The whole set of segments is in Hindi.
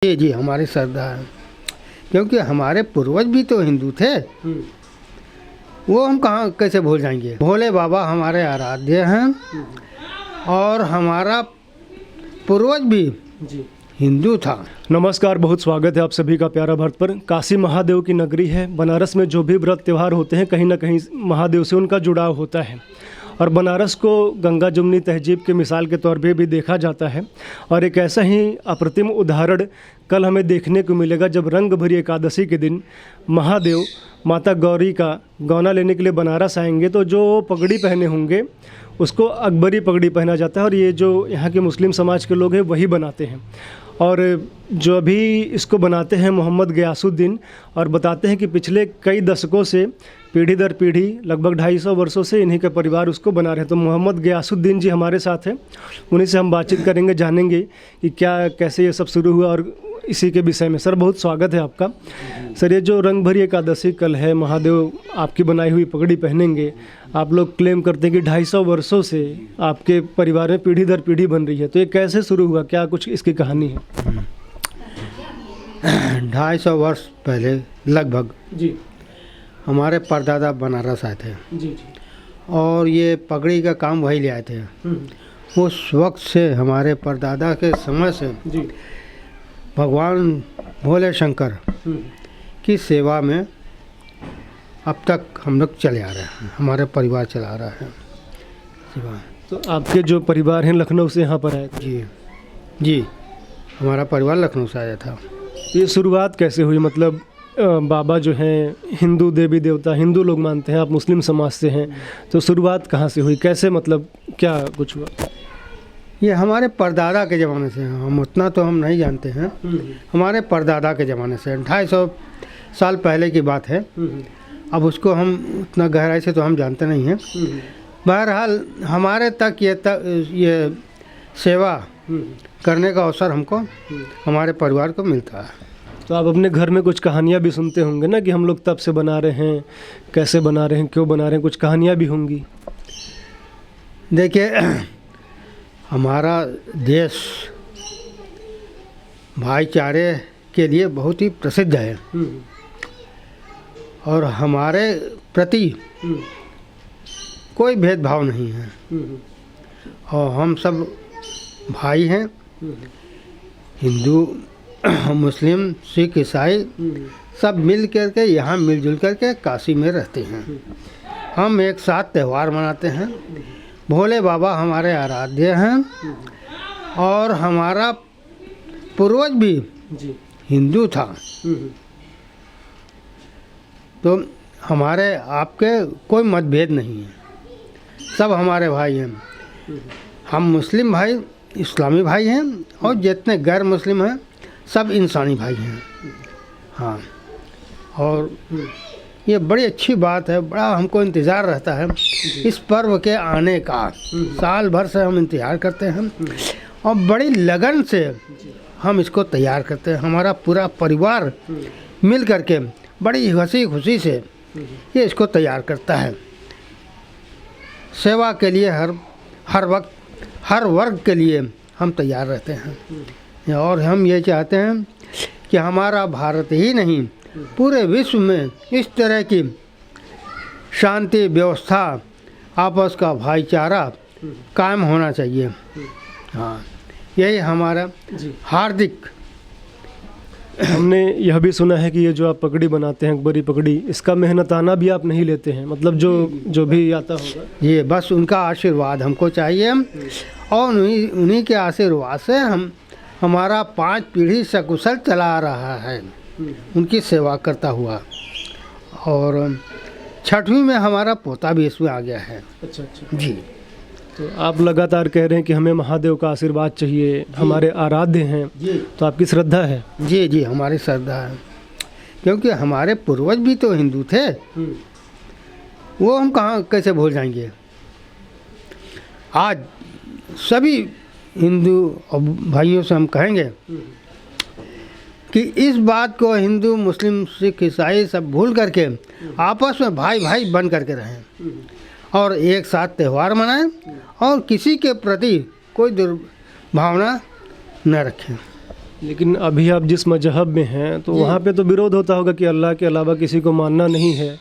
जी जी, हमारी श्रद्धा है, क्योंकि हमारे पूर्वज भी तो हिंदू थे। वो हम कहाँ कैसे भूल जाएंगे। भोले बाबा हमारे आराध्य हैं और हमारा पूर्वज भी हिंदू था। नमस्कार, बहुत स्वागत है आप सभी का प्यारा भारत पर। काशी महादेव की नगरी है। बनारस में जो भी व्रत त्यौहार होते हैं कहीं ना कहीं महादेव से उनका जुड़ाव होता है और बनारस को गंगा जमुनी तहजीब की मिसाल के तौर पे भी देखा जाता है। और एक ऐसा ही अप्रतिम उदाहरण कल हमें देखने को मिलेगा जब रंग भरी एकादशी के दिन महादेव माता गौरी का गौना लेने के लिए बनारस आएंगे तो जो पगड़ी पहने होंगे उसको अकबरी पगड़ी पहना जाता है और ये जो यहाँ के मुस्लिम समाज के लोग हैं वही बनाते हैं। और जो अभी इसको बनाते हैं मोहम्मद गयासुद्दीन, और बताते हैं कि पिछले कई दशकों से पीढ़ी दर पीढ़ी लगभग 250 वर्षों से इन्हीं के परिवार उसको बना रहे हैं। तो मोहम्मद गयासुद्दीन जी हमारे साथ हैं, उन्हीं से हम बातचीत करेंगे, जानेंगे कि क्या कैसे ये सब शुरू हुआ और इसी के विषय में। सर बहुत स्वागत है आपका। सर ये जो रंग भरी एकादशी कल है, महादेव आपकी बनाई हुई पगड़ी पहनेंगे, आप लोग क्लेम करते हैं कि 250 वर्षों से आपके परिवार में पीढ़ी दर पीढ़ी बन रही है, तो ये कैसे शुरू हुआ, क्या कुछ इसकी कहानी है? 250 वर्ष पहले लगभग जी हमारे परदादा बनारस आए थे जी और ये पगड़ी का काम वही ले आए थे। उस वक्त से हमारे परदादा के समय से जी भगवान भोले शंकर की सेवा में अब तक हम लोग चले आ रहे हैं, हमारे परिवार चला आ रहा है सेवा। तो आपके जो परिवार हैं लखनऊ से यहाँ पर आए थे? जी जी, हमारा परिवार लखनऊ से आया था। ये शुरुआत कैसे हुई? मतलब बाबा जो हैं हिंदू देवी देवता हिंदू लोग मानते हैं, आप मुस्लिम समाज से हैं, तो शुरुआत कहाँ से हुई, कैसे, मतलब क्या कुछ हुआ? ये हमारे परदादा के ज़माने से, हम उतना तो हम नहीं जानते हैं, हमारे परदादा के ज़माने से 250 साल पहले की बात है। अब उसको हम उतना गहराई से तो हम जानते नहीं हैं। बहरहाल हमारे तक ये सेवा करने का अवसर हमको हमारे परिवार को मिलता है। तो आप अपने घर में कुछ कहानियाँ भी सुनते होंगे ना कि हम लोग तब से बना रहे हैं, कैसे बना रहे हैं, क्यों बना रहे हैं, कुछ कहानियाँ भी होंगी। देखिए, हमारा देश भाईचारे के लिए बहुत ही प्रसिद्ध है और हमारे प्रति कोई भेदभाव नहीं है और हम सब भाई हैं। हिंदू, मुस्लिम, सिख, ईसाई सब मिल करके यहाँ मिलजुल करके काशी में रहते हैं। हम एक साथ त्यौहार मनाते हैं। भोले बाबा हमारे आराध्य हैं और हमारा पूर्वज भी हिंदू था। तो हमारे आपके कोई मतभेद नहीं है, सब हमारे भाई हैं। हम मुस्लिम भाई, इस्लामी भाई हैं और जितने गैर मुस्लिम हैं सब इंसानी भाई हैं। हाँ, और ये बड़ी अच्छी बात है, बड़ा हमको इंतज़ार रहता है इस पर्व के आने का। साल भर से हम इंतज़ार करते हैं और बड़ी लगन से हम इसको तैयार करते हैं। हमारा पूरा परिवार मिल करके बड़ी हंसी खुशी से ये इसको तैयार करता है। सेवा के लिए हर वक्त हर वर्ग के लिए हम तैयार रहते हैं और हम ये चाहते हैं कि हमारा भारत ही नहीं पूरे विश्व में इस तरह की शांति व्यवस्था, आपस का भाईचारा कायम होना चाहिए। हाँ, यही हमारा हार्दिक। हमने यह भी सुना है कि ये जो आप पगड़ी बनाते हैं अकबरी पगड़ी, इसका मेहनताना भी आप नहीं लेते हैं, मतलब जो भी आता होगा ये बस उनका आशीर्वाद हमको चाहिए और उन्हीं के आशीर्वाद से हमारा 5 पीढ़ी सकुशल चला आ रहा है, उनकी सेवा करता हुआ। और 6वीं में हमारा पोता भी इसमें आ गया है। अच्छा अच्छा जी। तो आप लगातार कह रहे हैं कि हमें महादेव का आशीर्वाद चाहिए, हमारे आराध्य हैं, तो आपकी श्रद्धा है? जी जी, हमारी श्रद्धा है, क्योंकि हमारे पूर्वज भी तो हिंदू थे। वो हम कहाँ कैसे भूल जाएंगे। आज सभी हिंदू भाइयों से हम कहेंगे कि इस बात को हिंदू, मुस्लिम, सिख, ईसाई सब भूल करके आपस में भाई भाई बन करके रहें और एक साथ त्यौहार मनाएं और किसी के प्रति कोई दुर्भावना न रखें। लेकिन अभी आप जिस मजहब में हैं तो वहाँ पे तो विरोध होता होगा कि अल्लाह के अलावा किसी को मानना नहीं है,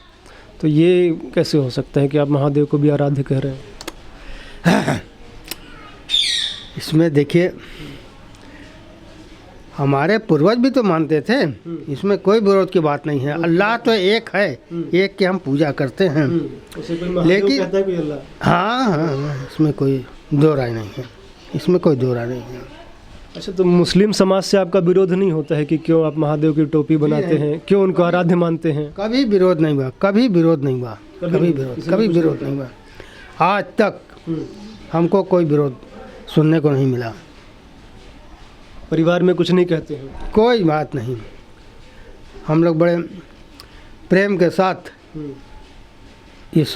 तो ये कैसे हो सकता है कि आप महादेव को भी आराध्य कह रहे हैं? इसमें देखिए, हमारे पूर्वज भी तो मानते थे, इसमें कोई विरोध की बात नहीं है। अल्लाह तो एक है, एक की हम पूजा करते हैं। उसे कोई महादेव लेकिन कहता है कोई अल्लाह? हाँ, इसमें कोई दो राय नहीं है, इसमें कोई दो राय नहीं है। अच्छा, तो मुस्लिम समाज से आपका विरोध नहीं होता है कि क्यों आप महादेव की टोपी बनाते हैं, क्यों उनको आराध्य मानते हैं? कभी विरोध नहीं हुआ, कभी विरोध नहीं हुआ, कभी विरोध नहीं हुआ। आज तक हमको कोई विरोध सुनने को नहीं मिला। परिवार में कुछ नहीं कहते हैं? कोई बात नहीं, हम लोग बड़े प्रेम के साथ इस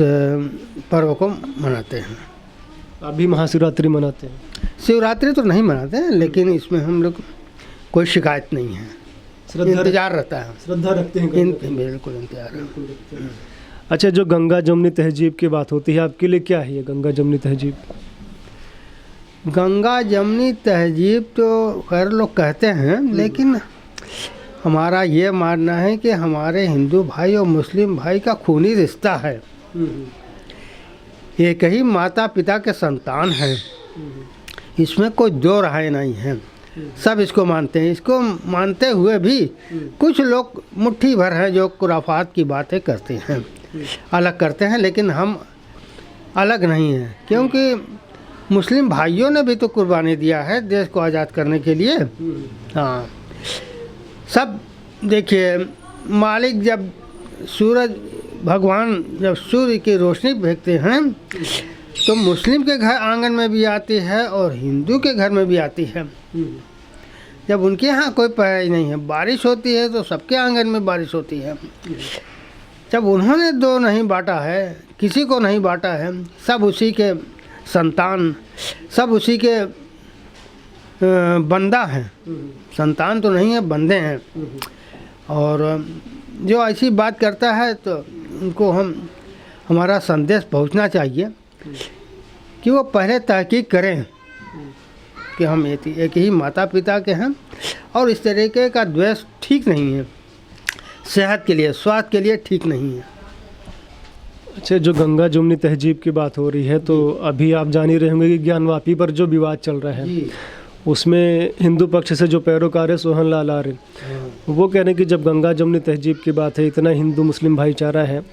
पर्व को मनाते हैं। आप भी महाशिवरात्रि मनाते हैं? शिवरात्रि तो नहीं मनाते हैं, लेकिन इसमें हम लोग कोई शिकायत नहीं है, इंतजार रहता है। श्रद्धा रखते हैं? बिल्कुल इंतजार है। अच्छा, जो गंगा जमुनी तहजीब की बात होती है, आपके लिए क्या है ये गंगा जमुनी तहजीब? गंगा जमुनी तहजीब तो खैर लोग कहते हैं, लेकिन हमारा ये मानना है कि हमारे हिंदू भाई और मुस्लिम भाई का खूनी रिश्ता है। एक ही माता पिता के संतान हैं, इसमें कोई दो राय नहीं है। सब इसको मानते हैं। इसको मानते हुए भी कुछ लोग मुट्ठी भर हैं जो खुराफात की बातें करते हैं, अलग करते हैं, लेकिन हम अलग नहीं हैं, क्योंकि मुस्लिम भाइयों ने भी तो कुर्बानी दिया है देश को आज़ाद करने के लिए। हाँ, सब देखिए, मालिक जब सूरज भगवान जब सूर्य की रोशनी फेंकते हैं तो मुस्लिम के घर आंगन में भी आती है और हिंदू के घर में भी आती है। जब उनके यहाँ कोई पढ़ाई नहीं है, बारिश होती है तो सबके आंगन में बारिश होती है। जब उन्होंने दो नहीं बांटा है, किसी को नहीं बांटा है, सब उसी के संतान, सब उसी के बंदा हैं। संतान तो नहीं है, बंदे हैं। और जो ऐसी बात करता है तो उनको हमारा संदेश पहुंचना चाहिए कि वो पहले तहकीक करें कि हम एक ही माता पिता के हैं, और इस तरीके का द्वेष ठीक नहीं है, सेहत के लिए, स्वास्थ्य के लिए ठीक नहीं है। अच्छा, जो गंगा जमुनी तहजीब की बात हो रही है, तो अभी आप जान ही रहे होंगे कि ज्ञानवापी पर जो विवाद चल रहा है, उसमें हिंदू पक्ष से जो पैरोकार है सोहन लाल आर्य, वो कह रहे हैं कि जब गंगा जमुनी तहजीब की बात है, इतना हिंदू मुस्लिम भाईचारा है,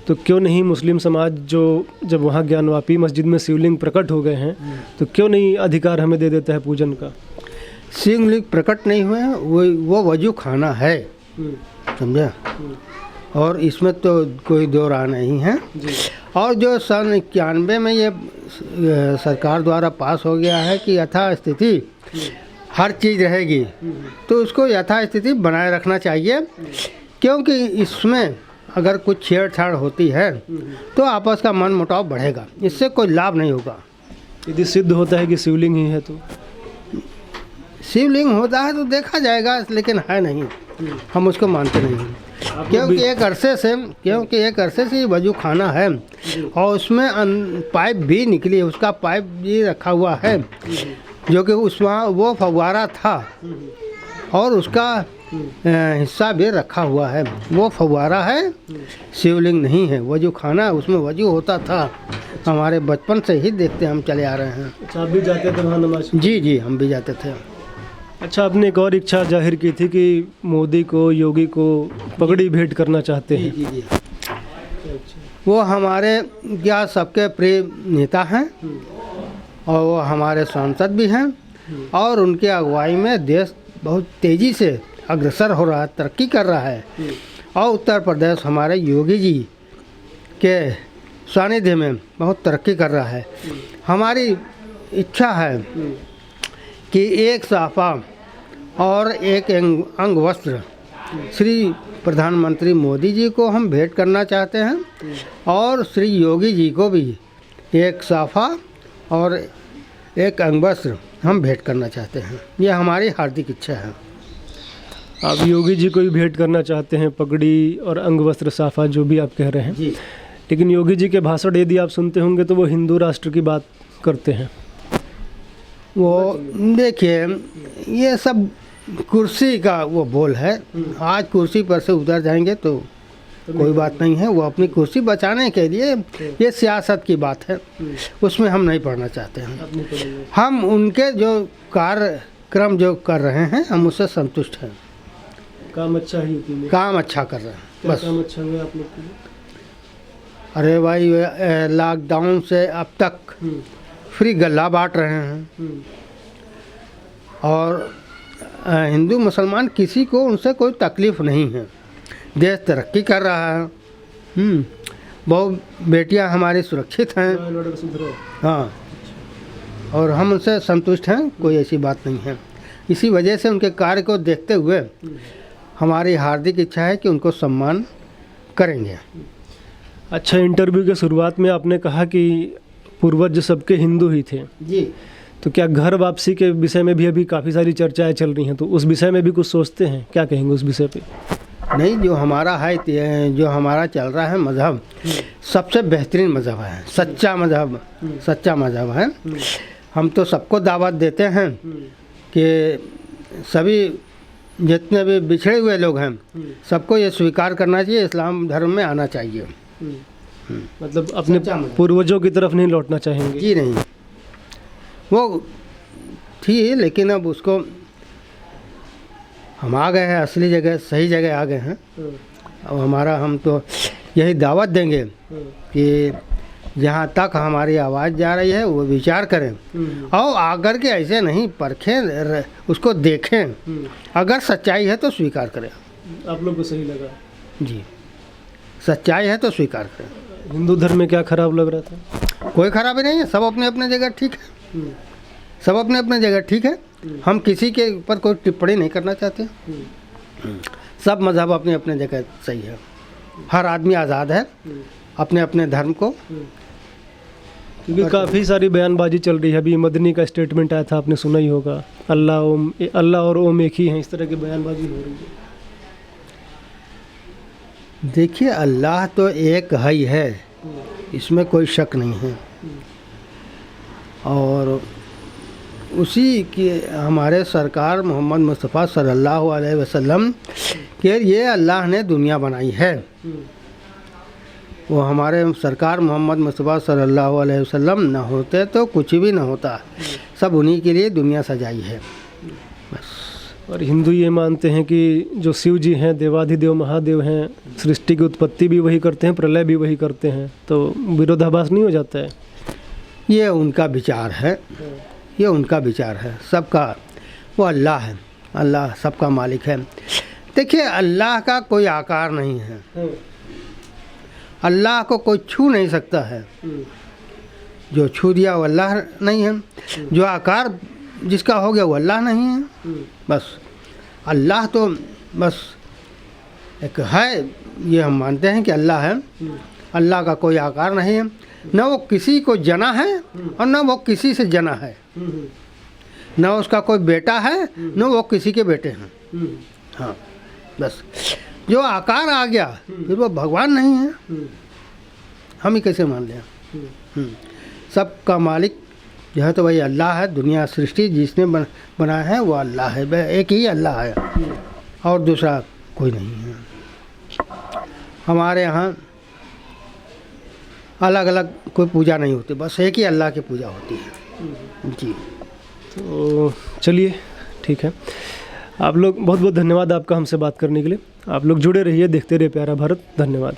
तो क्यों नहीं मुस्लिम समाज जो जब वहाँ ज्ञानवापी मस्जिद में शिवलिंग प्रकट हो गए हैं, तो क्यों नहीं अधिकार हमें दे देता है पूजन का? शिवलिंग प्रकट नहीं हुए हैं, वो वजू खाना है, समझा? और इसमें तो कोई दो राय नहीं है। और जो सन 91 में ये सरकार द्वारा पास हो गया है कि यथास्थिति हर चीज़ रहेगी, तो उसको यथास्थिति बनाए रखना चाहिए, क्योंकि इसमें अगर कुछ छेड़छाड़ होती है तो आपस का मन मुटाव बढ़ेगा, इससे कोई लाभ नहीं होगा। यदि सिद्ध होता है कि शिवलिंग ही है, तो शिवलिंग होता है तो देखा जाएगा, लेकिन है नहीं, हम उसको मानते नहीं, क्योंकि एक अरसे से वजू खाना है, और उसमें पाइप भी निकली, उसका पाइप भी रखा हुआ है, जो कि उसमें वो फव्वारा था और उसका हिस्सा भी रखा हुआ है। वो फव्वारा है, शिवलिंग नहीं है। वजू खाना, उसमें वजू होता था, हमारे बचपन से ही देखते हम चले आ रहे हैं। अच्छा, आप भी जाते थे वहाँ नमाज? जी, हम भी जाते थे। अच्छा, आपने एक और इच्छा जाहिर की थी कि मोदी को, योगी को पगड़ी भेंट करना चाहते हैं। जी। वो हमारे क्या सबके प्रिय नेता हैं, और वो हमारे सांसद भी हैं, और उनके अगुवाई में देश बहुत तेज़ी से अग्रसर हो रहा है, तरक्की कर रहा है। और उत्तर प्रदेश हमारे योगी जी के सानिध्य में बहुत तरक्की कर रहा है। हमारी इच्छा है कि एक साफा और एक अंग वस्त्र श्री प्रधानमंत्री मोदी जी को हम भेंट करना चाहते हैं, और श्री योगी जी को भी एक साफा और एक अंग वस्त्र हम भेंट करना चाहते हैं। यह हमारी हार्दिक इच्छा है। आप योगी जी को भी भेंट करना चाहते हैं, पगड़ी और अंग वस्त्र साफा जो भी आप कह रहे हैं जी। लेकिन योगी जी के भाषण यदि आप सुनते होंगे तो वो हिंदू राष्ट्र की बात करते हैं। वो देखिए, ये सब कुर्सी का वो बोल है, आज कुर्सी पर से उतर जाएंगे तो कोई बात नहीं है। वो अपनी कुर्सी बचाने के लिए ये सियासत की बात है, उसमें हम नहीं पढ़ना चाहते हैं। हम उनके जो कार्यक्रम जो कर रहे हैं हम उससे संतुष्ट हैं। काम अच्छा ही यूपी में, काम अच्छा कर रहे हैं क्या बस। काम अच्छा हुआ आप लोग के लिए? अरे भाई लॉकडाउन से अब तक फ्री गल्ला बांट रहे हैं और हिंदू मुसलमान किसी को उनसे कोई तकलीफ़ नहीं है। देश तरक्की कर रहा है। बहुत बेटियां हमारी सुरक्षित हैं। हाँ, और हम उनसे संतुष्ट हैं, कोई ऐसी बात नहीं है। इसी वजह से उनके कार्य को देखते हुए हमारी हार्दिक इच्छा है कि उनको सम्मान करेंगे। अच्छा, इंटरव्यू के शुरुआत में आपने कहा कि पूर्वज सबके हिंदू ही थे जी। तो क्या घर वापसी के विषय में भी अभी काफ़ी सारी चर्चाएं चल रही हैं, तो उस विषय में भी कुछ सोचते हैं? क्या कहेंगे उस विषय पे? नहीं, जो हमारा है, जो हमारा चल रहा है मज़हब, सबसे बेहतरीन मज़हब है, सच्चा मज़हब है। हम तो सबको दावत देते हैं कि सभी जितने भी बिछड़े हुए लोग हैं सबको ये स्वीकार करना चाहिए, इस्लाम धर्म में आना चाहिए। मतलब अपने पूर्वजों की तरफ नहीं लौटना चाहेंगे? जी नहीं, वो थी लेकिन अब उसको हम आ गए हैं, असली जगह सही जगह आ गए हैं। अब हम तो यही दावत देंगे कि जहाँ तक हमारी आवाज़ जा रही है वो विचार करें और आकर के ऐसे नहीं परखें, उसको देखें, अगर सच्चाई है तो स्वीकार करें। आप लोग को सही लगा? जी, सच्चाई है तो स्वीकार करें। हिंदू धर्म में क्या खराब लग रहा था? कोई खराबी नहीं है, सब अपने अपने जगह ठीक है। सब अपने अपने जगह ठीक है। हम किसी के ऊपर कोई टिप्पणी नहीं करना चाहते। सब मज़हब अपने अपने जगह सही है। हर आदमी आज़ाद है अपने अपने धर्म को। क्योंकि काफ़ी सारी बयानबाजी चल रही है। अभी मदनी का स्टेटमेंट आया था, आपने सुना ही होगा, अल्लाह और ओम एक ही हैं, इस तरह की बयानबाजी हो रही है। देखिए, अल्लाह तो एक ही है, इसमें कोई शक नहीं है। और उसी के हमारे सरकार मोहम्मद मुस्तफ़ा सल्लल्लाहु अलैहि वसल्लम के ये अल्लाह ने दुनिया बनाई है। वो हमारे सरकार मोहम्मद मुस्तफ़ा सल्लल्लाहु अलैहि वसल्लम न होते तो कुछ भी न होता। सब उन्हीं के लिए दुनिया सजाई है बस। और हिंदू ये मानते हैं कि जो शिव जी हैं, देवाधिदेव महादेव हैं, सृष्टि की उत्पत्ति भी वही करते हैं, प्रलय भी वही करते हैं, तो विरोधाभास नहीं हो जाता है? ये उनका विचार है, ये उनका विचार है। सबका वो अल्लाह है, अल्लाह सबका मालिक है। देखिए, अल्लाह का कोई आकार नहीं है, अल्लाह को कोई छू नहीं सकता है। जो छू दिया वो अल्लाह नहीं है, जो आकार जिसका हो गया वो अल्लाह नहीं है। बस अल्लाह तो बस एक है, ये हम मानते हैं कि अल्लाह है। अल्लाह का कोई आकार नहीं है, न वो किसी को जना है और न वो किसी से जना है, न उसका कोई बेटा है न वो किसी के बेटे हैं। हाँ, बस जो आकार आ गया फिर वो भगवान नहीं है, हम ही कैसे मान लें? सबका मालिक जो है तो वही अल्लाह है। दुनिया सृष्टि जिसने बनाया है वो अल्लाह है, एक ही अल्लाह है और दूसरा कोई नहीं है। हमारे यहाँ अलग अलग कोई पूजा नहीं होती, बस एक ही अल्लाह की पूजा होती है। जी, तो चलिए ठीक है। आप लोग बहुत बहुत धन्यवाद आपका हमसे बात करने के लिए। आप लोग जुड़े रहिए, देखते रहिए प्यारा भारत। धन्यवाद।